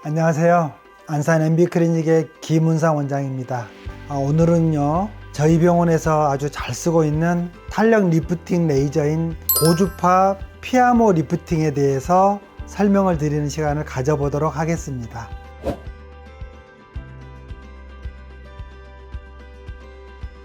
안녕하세요. 안산 MB클리닉의 김은상 원장입니다. 오늘은요, 저희 병원에서 아주 잘 쓰고 있는 탄력 리프팅 레이저인 고주파 피아모 리프팅에 대해서 설명을 드리는 시간을 가져보도록 하겠습니다.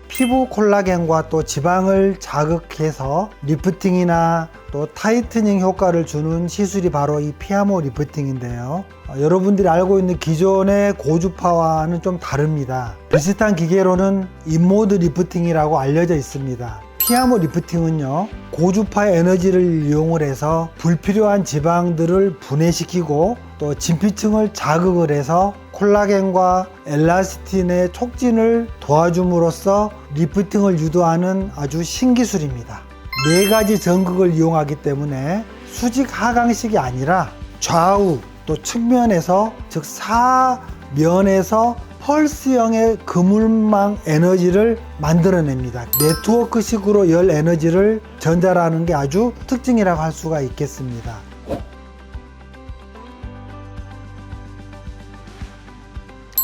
피부 콜라겐과 또 지방을 자극해서 리프팅이나 또 타이트닝 효과를 주는 시술이 바로 이 피아모 리프팅인데요. 여러분들이 알고 있는 기존의 고주파와는 좀 다릅니다. 비슷한 기계로는 인모드 리프팅이라고 알려져 있습니다. 피아모 리프팅은요, 고주파의 에너지를 이용을 해서 불필요한 지방들을 분해시키고 또 진피층을 자극을 해서 콜라겐과 엘라스틴의 촉진을 도와줌으로써 리프팅을 유도하는 아주 신기술입니다. 4가지 전극을 이용하기 때문에 수직 하강식이 아니라 좌우 또 측면에서 즉 사면에서 펄스형의 그물망 에너지를 만들어냅니다. 네트워크식으로 열 에너지를 전달하는 게 아주 특징이라고 할 수가 있겠습니다.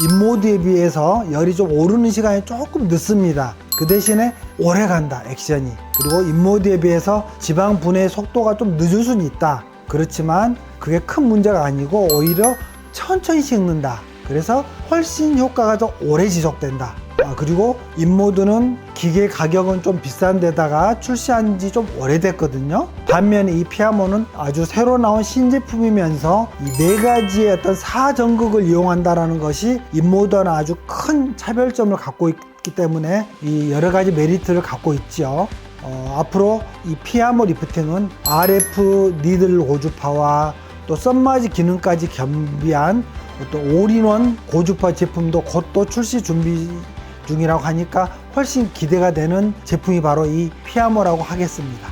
인모드에 비해서 열이 좀 오르는 시간이 조금 늦습니다. 그 대신에 오래 간다, 액션이. 그리고 인모드에 비해서 지방 분해 속도가 좀 늦을 수는 있다. 그렇지만 그게 큰 문제가 아니고 오히려 천천히 식는다. 그래서 훨씬 효과가 더 오래 지속된다. 그리고 인모드는 기계 가격은 좀 비싼 데다가 출시한 지 좀 오래됐거든요. 반면에 이 피아모는 아주 새로 나온 신제품이면서 이 4가지의 어떤 사전극을 이용한다는 것이 인모드와는 아주 큰 차별점을 갖고 있기 때문에 이 여러 가지 메리트를 갖고 있죠. 앞으로 이 피아모 리프팅은 RF 니들 고주파와 또 썬마지 기능까지 겸비한 또 올인원 고주파 제품도 곧 또 출시 준비 중이라고 하니까 훨씬 기대가 되는 제품이 바로 이 피아모라고 하겠습니다.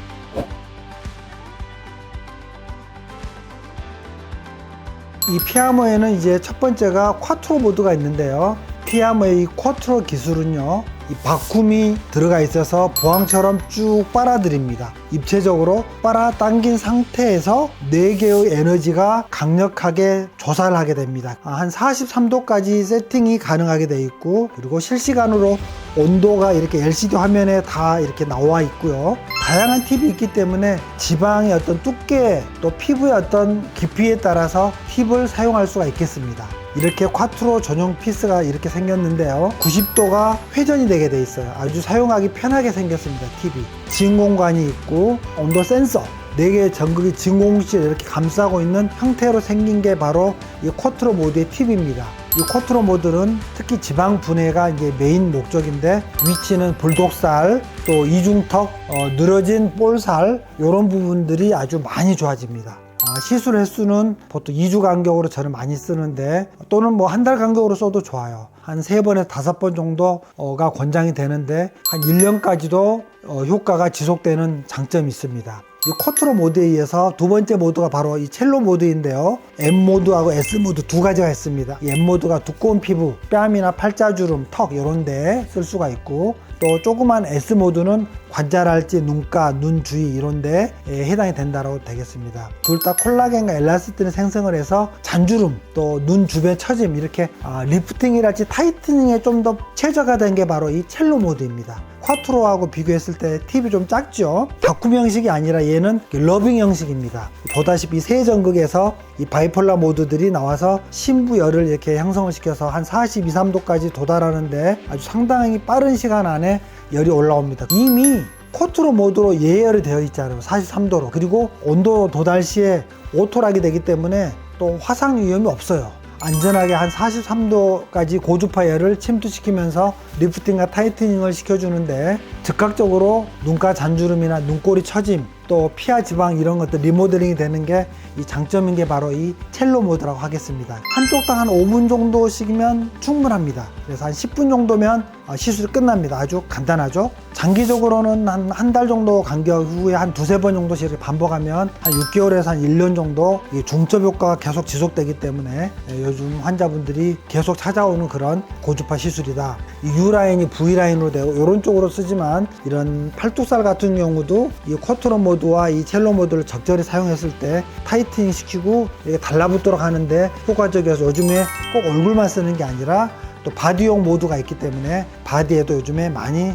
이 피아모에는 이제 첫 번째가 쿼트로 모드가 있는데요. 피아모의 이 쿼트로 기술은요, 이 바쿰이 들어가 있어서 보항처럼 쭉 빨아들입니다. 입체적으로 빨아당긴 상태에서 4개의 에너지가 강력하게 조사를 하게 됩니다. 한 43도까지 세팅이 가능하게 되어 있고, 그리고 실시간으로 온도가 이렇게 LCD 화면에 다 이렇게 나와 있고요. 다양한 팁이 있기 때문에 지방의 어떤 두께 또 피부의 어떤 깊이에 따라서 팁을 사용할 수가 있겠습니다. 이렇게 쿼트로 전용 피스가 이렇게 생겼는데요, 90도가 회전이 되게 돼 있어요. 아주 사용하기 편하게 생겼습니다. 팁이 진공관이 있고 온도 센서 4개의 전극이 진공실에 이렇게 감싸고 있는 형태로 생긴 게 바로 이 쿼트로 모드의 팁입니다. 이 쿼트로 모드는 특히 지방 분해가 이제 메인 목적인데, 위치는 불독살, 또 이중턱, 늘어진 볼살, 이런 부분들이 아주 많이 좋아집니다. 시술 횟수는 보통 2주 간격으로 저는 많이 쓰는데, 또는 뭐 한 달 간격으로 써도 좋아요. 한 3번에서 5번 정도가 권장이 되는데, 한 1년까지도 효과가 지속되는 장점이 있습니다. 이 쿼트로 모드에 의해서 두 번째 모드가 바로 이 첼로 모드인데요, M 모드하고 S 모드 2가지가 있습니다. 이 M 모드가 두꺼운 피부, 뺨이나 팔자주름, 턱 이런 데 쓸 수가 있고, 또 조그만 S 모드는 관절할지 눈가, 눈 주위 이런 데에 해당이 된다고 되겠습니다. 둘 다 콜라겐과 엘라스틴을 생성을 해서 잔주름, 또 눈 주변 처짐, 이렇게 리프팅이랄지 타이트닝에 좀 더 최적화된 게 바로 이 첼로 모드입니다. 쿼트로하고 비교했을 때 팁이 좀 작죠. 바쿰 형식이 아니라 얘는 러빙 형식입니다. 보다시피 세 전극에서 이 바이폴라 모드들이 나와서 심부열을 이렇게 형성을 시켜서 한 42, 3도까지 도달하는데 아주 상당히 빠른 시간 안에 열이 올라옵니다. 이미 쿼트로 모드로 예열이 되어 있잖아요. 43도로. 그리고 온도 도달 시에 오토락이 되기 때문에 또 화상 위험이 없어요. 안전하게 한 43도까지 고주파 열을 침투시키면서 리프팅과 타이트닝을 시켜주는데, 즉각적으로 눈가 잔주름이나 눈꼬리 처짐, 또 피하 지방 이런 것들 리모델링이 되는 게 이 장점인 게 바로 이 첼로 모드라고 하겠습니다. 한쪽당 한 5분 정도씩이면 충분합니다. 그래서 한 10분 정도면 시술이 끝납니다. 아주 간단하죠. 장기적으로는 한 달 정도 간격 후에 한 두세 번 정도씩 이렇게 반복하면 한 6개월에서 한 1년 정도 이 중첩 효과가 계속 지속되기 때문에 요즘 환자분들이 계속 찾아오는 그런 고주파 시술이다. 이 U라인이 V라인으로 되고 이런 쪽으로 쓰지만 이런 팔뚝살 같은 경우도 이 쿼트로 모드와 이 첼로 모드를 적절히 사용했을 때 타이트닝 시키고 이게 달라붙도록 하는데 효과적이어서 요즘에 꼭 얼굴만 쓰는 게 아니라 또 바디용 모드가 있기 때문에 바디에도 요즘에 많이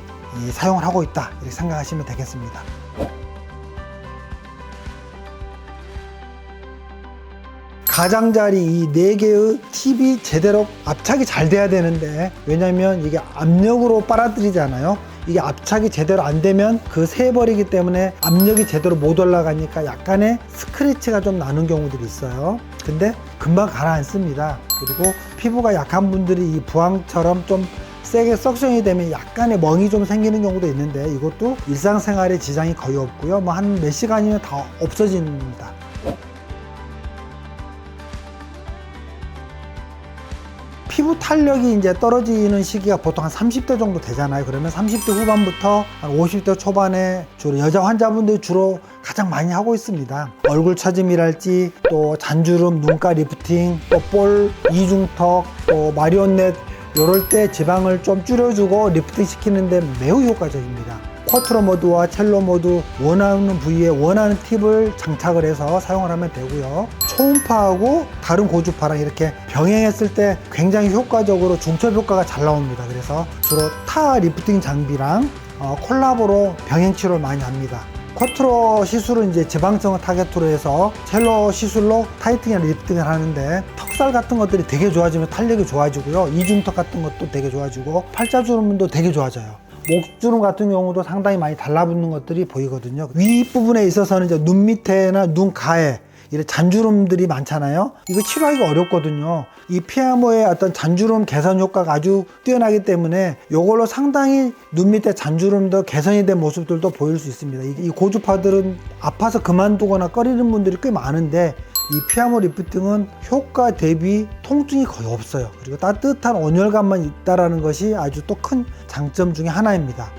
사용을 하고 있다, 이렇게 생각하시면 되겠습니다. 가장자리 이 4개의 팁이 제대로 압착이 잘 돼야 되는데, 왜냐면 이게 압력으로 빨아들이잖아요. 이게 압착이 제대로 안 되면 그 새버리기 때문에 압력이 제대로 못 올라가니까 약간의 스크래치가 좀 나는 경우들이 있어요. 근데 금방 가라앉습니다. 그리고 피부가 약한 분들이 이 부항처럼 좀 세게 석션이 되면 약간의 멍이 좀 생기는 경우도 있는데, 이것도 일상생활에 지장이 거의 없고요. 뭐 한 몇 시간이면 다 없어집니다. 피부 탄력이 이제 떨어지는 시기가 보통 한 30대 정도 되잖아요. 그러면 30대 후반부터 한 50대 초반에 주로 여자 환자분들이 주로 가장 많이 하고 있습니다. 얼굴 처짐이랄지, 또 잔주름, 눈가 리프팅, 또 볼, 이중턱, 또 마리온넷, 이럴 때 지방을 좀 줄여주고 리프팅 시키는데 매우 효과적입니다. 쿼트로 모드와 첼로 모드 원하는 부위에 원하는 팁을 장착을 해서 사용을 하면 되고요. 초음파하고 다른 고주파랑 이렇게 병행했을 때 굉장히 효과적으로 중첩 효과가 잘 나옵니다. 그래서 주로 타 리프팅 장비랑 콜라보로 병행 치료를 많이 합니다. 쿼트로 시술은 이제 지방성을 타겟으로 해서 첼로 시술로 타이팅이나 리프팅을 하는데, 턱살 같은 것들이 되게 좋아지면 탄력이 좋아지고요. 이중턱 같은 것도 되게 좋아지고 팔자주름도 되게 좋아져요. 목주름 같은 경우도 상당히 많이 달라붙는 것들이 보이거든요. 윗부분에 있어서는 이제 눈 밑에나 눈 가에 이런 잔주름들이 많잖아요. 이거 치료하기가 어렵거든요. 이 피아모의 어떤 잔주름 개선 효과가 아주 뛰어나기 때문에 이걸로 상당히 눈 밑에 잔주름도 개선이 된 모습들도 보일 수 있습니다. 이 고주파들은 아파서 그만두거나 꺼리는 분들이 꽤 많은데, 이 피아모 리프팅은 효과 대비 통증이 거의 없어요. 그리고 따뜻한 온열감만 있다는 것이 아주 또 큰 장점 중에 하나입니다.